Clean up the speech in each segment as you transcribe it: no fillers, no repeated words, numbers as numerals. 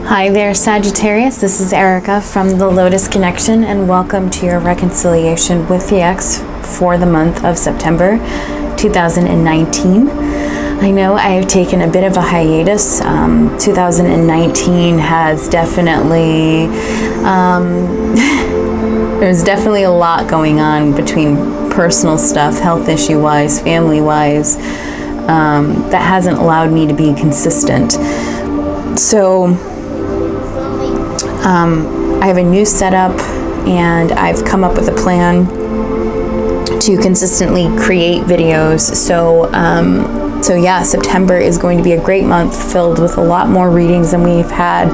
Hi there, Sagittarius. This is Erica from the Lotus Connection, and welcome to your reconciliation with the ex for the month of September 2019. I know I have taken a bit of a hiatus. 2019 has definitely, there's definitely a lot going on between personal stuff, health issue-wise, family-wise, that hasn't allowed me to be consistent. So, I have a new setup, and I've come up with a plan to consistently create videos. So yeah, September is going to be a great month filled with a lot more readings than we've had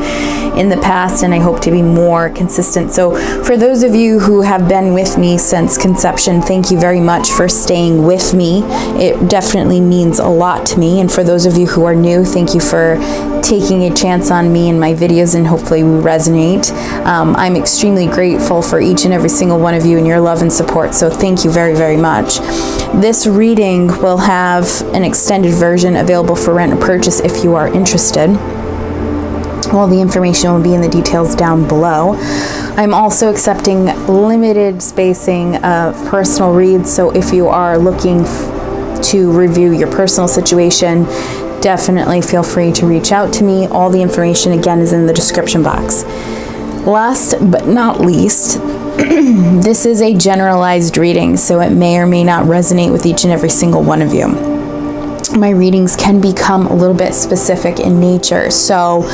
in the past, and I hope to be more consistent. So for those of you who have been with me since conception, thank you very much for staying with me. It definitely means a lot to me. And for those of you who are new, thank you for taking a chance on me and my videos, and hopefully we resonate. I'm extremely grateful for each and every single one of you and your love and support, so thank you very, very much. This reading will have an extended version available for rent or purchase if you are interested. All the information will be in the details down below. I'm also accepting limited spacing of personal reads, so if you are looking to review your personal situation, definitely feel free to reach out to me. All the information, again, is in the description box. Last but not least, this is a generalized reading, so it may or may not resonate with each and every single one of you. My readings can become a little bit specific in nature, so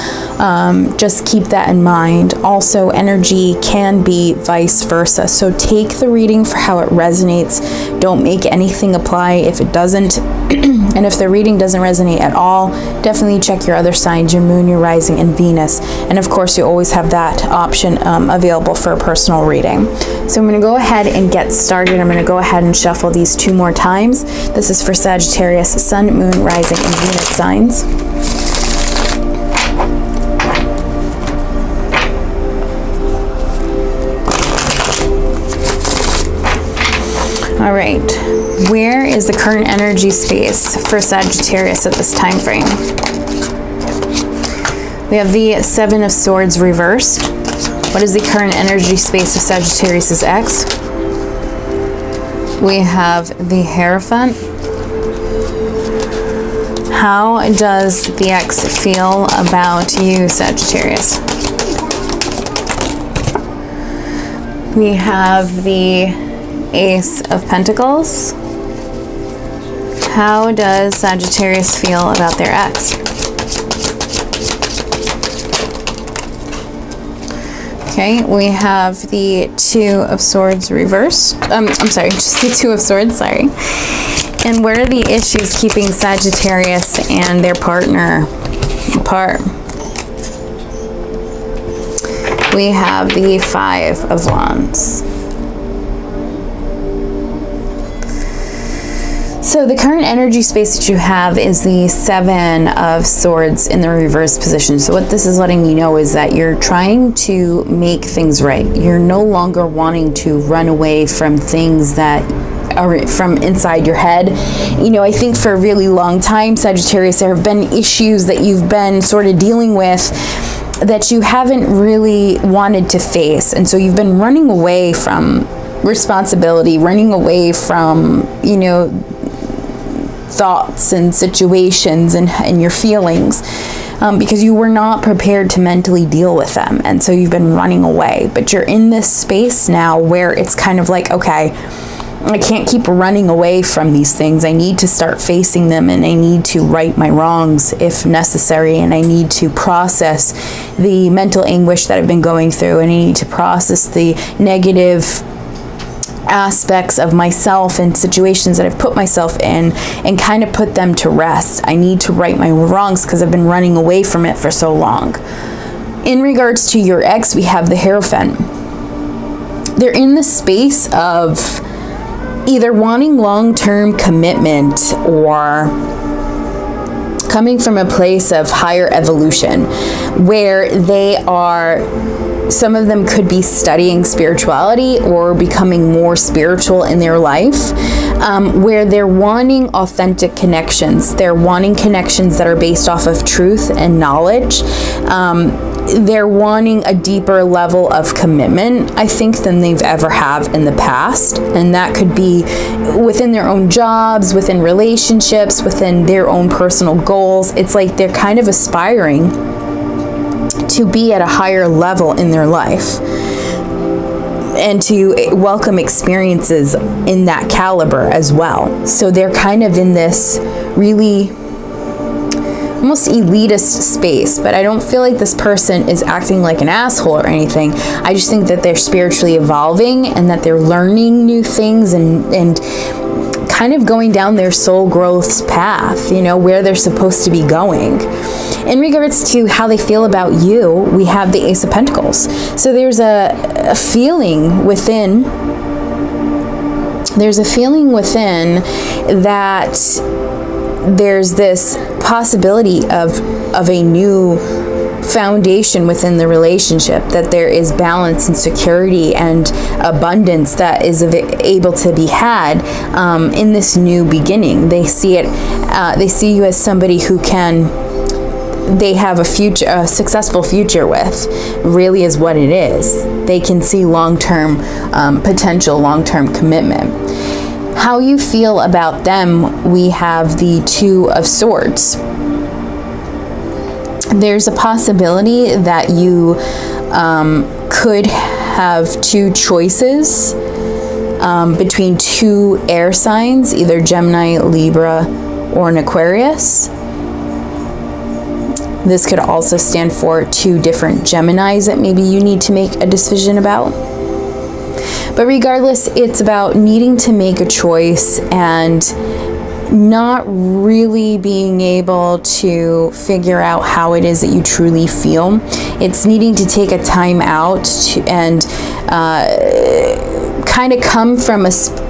just keep that in mind. Also, energy can be vice versa, so take the reading for how it resonates. Don't make anything apply if it doesn't. And if the reading doesn't resonate at all, definitely check your other signs, your moon, your rising, and Venus. And of course, you always have that option available for a personal reading. So I'm going to go ahead and get started. I'm going to go ahead and shuffle these 2 more times. This is for Sagittarius, Sun, Moon, Rising, and Venus signs. All right, where is the current energy space for Sagittarius at this time frame? We have the 7 of Swords reversed. What is the current energy space of Sagittarius's ex? We have the Hierophant. How does the ex feel about you, Sagittarius? We have the Ace of Pentacles. How does Sagittarius feel about their ex? Okay, we have the 2 of Swords reversed. I'm sorry, just the 2 of Swords, sorry. And where are the issues keeping Sagittarius and their partner apart? We have the 5 of Wands. So the current energy space that you have is the 7 of Swords in the reverse position. So what this is letting me know is that you're trying to make things right. You're no longer wanting to run away from things that are from inside your head. You know, I think for a really long time, Sagittarius, there have been issues that you've been sort of dealing with that you haven't really wanted to face. And so you've been running away from responsibility, running away from, you know, thoughts and situations and your feelings because you were not prepared to mentally deal with them, and so you've been running away. But you're in this space now where it's kind of like, okay, I can't keep running away from these things. I need to start facing them, and I need to right my wrongs if necessary, and I need to process the mental anguish that I've been going through, and I need to process the negative aspects of myself and situations that I've put myself in and kind of put them to rest. I need to right my wrongs because I've been running away from it for so long. In regards to your ex, we have the Hierophant. They're in the space of either wanting long-term commitment or coming from a place of higher evolution where they are, some of them could be studying spirituality or becoming more spiritual in their life, where they're wanting authentic connections. They're wanting connections that are based off of truth and knowledge. they're wanting a deeper level of commitment, I think, than they've ever have in the past. And that could be within their own jobs, within relationships, within their own personal goals. It's like they're kind of aspiring to be at a higher level in their life and to welcome experiences in that caliber as well. So they're kind of in this really almost elitist space, but I don't feel like this person is acting like an asshole or anything. I just think that they're spiritually evolving and that they're learning new things and kind of going down their soul growth's path, you know, where they're supposed to be going. In regards to how they feel about you, we have the Ace of Pentacles. So there's a feeling within, that there's this possibility of a new foundation within the relationship, that there is balance and security and abundance that is able to be had in this new beginning. They see you as somebody who they have a successful future with, really is what it is. They can see long-term potential, long-term commitment. How you feel about them, we have the Two of Swords. There's a possibility that you could have two choices between two air signs, either Gemini, Libra, or an Aquarius. This could also stand for two different Geminis that maybe you need to make a decision about. But regardless, it's about needing to make a choice and not really being able to figure out how it is that you truly feel. It's needing to take a time out and kind of come from so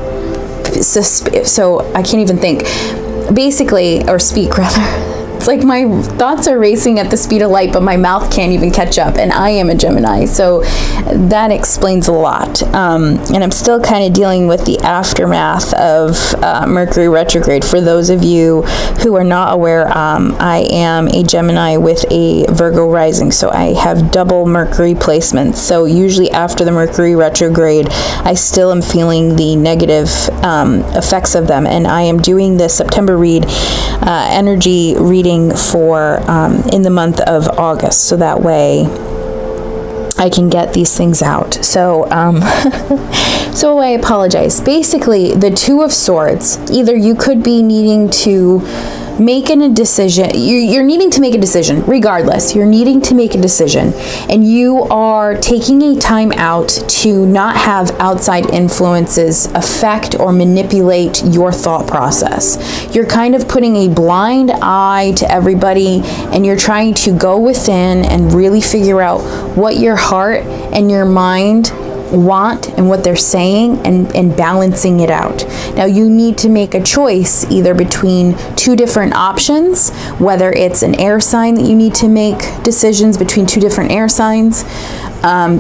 I can't even think. Basically, or speak rather. It's like my thoughts are racing at the speed of light, but my mouth can't even catch up, and I am a Gemini, so that explains a lot. And I'm still kind of dealing with the aftermath of Mercury retrograde. For those of you who are not aware, I am a Gemini with a Virgo rising, so I have double Mercury placements. So usually after the Mercury retrograde, I still am feeling the negative effects of them, and I am doing the September energy reading for in the month of August, so that way I can get these things out. So so I apologize. Basically, the Two of Swords, either you could be needing to make a decision. You're needing to make a decision. Regardless, you're needing to make a decision, and you are taking a time out to not have outside influences affect or manipulate your thought process. You're kind of putting a blind eye to everybody, and you're trying to go within and really figure out what your heart and your mind want and what they're saying, and balancing it out. Now you need to make a choice either between two different options, whether it's an air sign that you need to make decisions between two different air signs,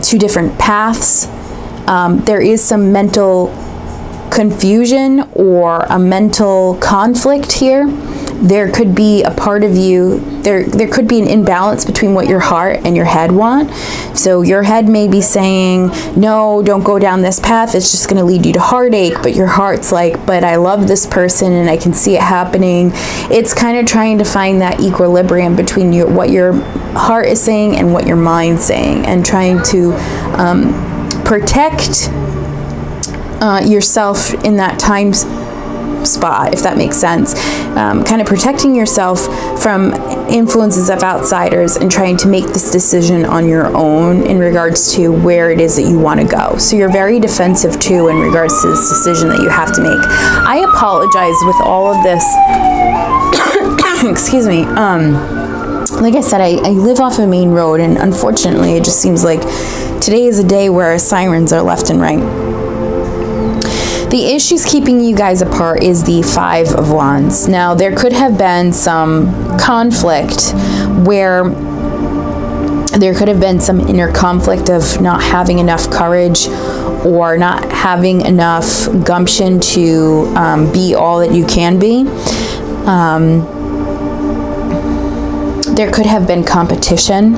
two different paths. There is some mental confusion or a mental conflict here. There could be a part of you, there could be an imbalance between what your heart and your head want. So your head may be saying, no, don't go down this path, it's just going to lead you to heartache, but your heart's like, but I love this person and I can see it happening. It's kind of trying to find that equilibrium between what your heart is saying and what your mind's saying, and trying to protect yourself in that time spot, if that makes sense. Kind of protecting yourself from influences of outsiders and trying to make this decision on your own in regards to where it is that you want to go. So you're very defensive too in regards to this decision that you have to make. I apologize with all of this. Excuse me. Like I said, I live off a main road, and unfortunately it just seems like today is a day where sirens are left and right. The issues keeping you guys apart is the Five of Wands. Now, there could have been some conflict where there could have been some inner conflict of not having enough courage or not having enough gumption to be all that you can be. There could have been competition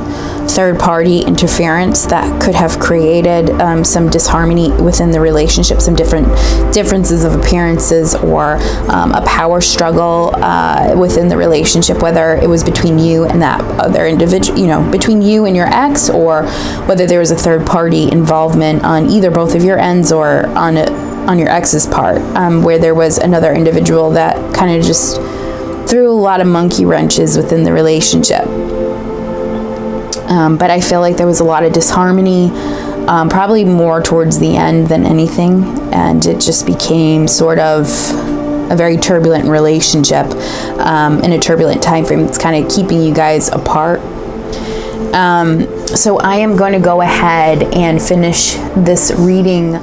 third-party interference that could have created some disharmony within the relationship, some differences of appearances, or a power struggle within the relationship, whether it was between you and that other individual, between you and your ex, or whether there was a third-party involvement on either both of your ends or on your ex's part, where there was another individual that kind of just threw a lot of monkey wrenches within the relationship. But I feel like there was a lot of disharmony, probably more towards the end than anything, and it just became sort of a very turbulent relationship in a turbulent time frame. It's kind of keeping you guys apart. So I am going to go ahead and finish this reading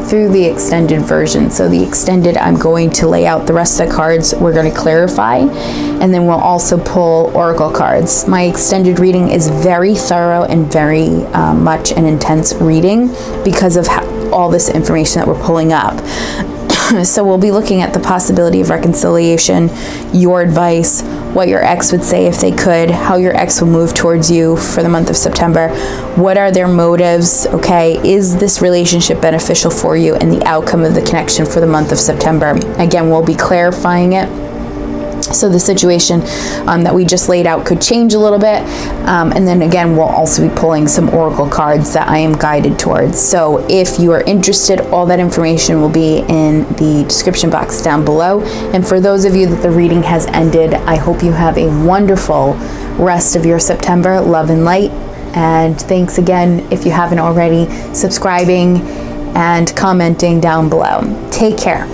through the extended version. So the extended, I'm going to lay out the rest of the cards. We're going to clarify, and then we'll also pull oracle cards. My extended reading is very thorough and very much an intense reading because of all this information that we're pulling up. So we'll be looking at the possibility of reconciliation, your advice, what your ex would say if they could, how your ex will move towards you for the month of September, what are their motives, okay? Is this relationship beneficial for you, and the outcome of the connection for the month of September? Again, we'll be clarifying it. So the situation that we just laid out could change a little bit. And then again, we'll also be pulling some oracle cards that I am guided towards. So if you are interested, all that information will be in the description box down below. And for those of you that the reading has ended, I hope you have a wonderful rest of your September. Love and light. And thanks again, if you haven't already, subscribing and commenting down below. Take care.